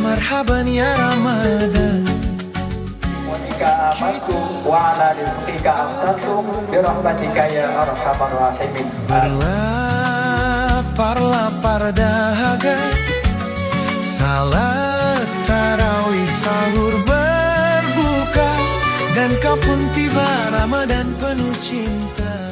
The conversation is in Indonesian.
marhaban ya Ramadan. Wanika amantum wa ala rizqika aftatum birahmatika ya arhamar rahimin. Berlapar-lapar dahaga, salat tarawih sahur berbuka, dan kau pun tiba Ramadan penuh cinta.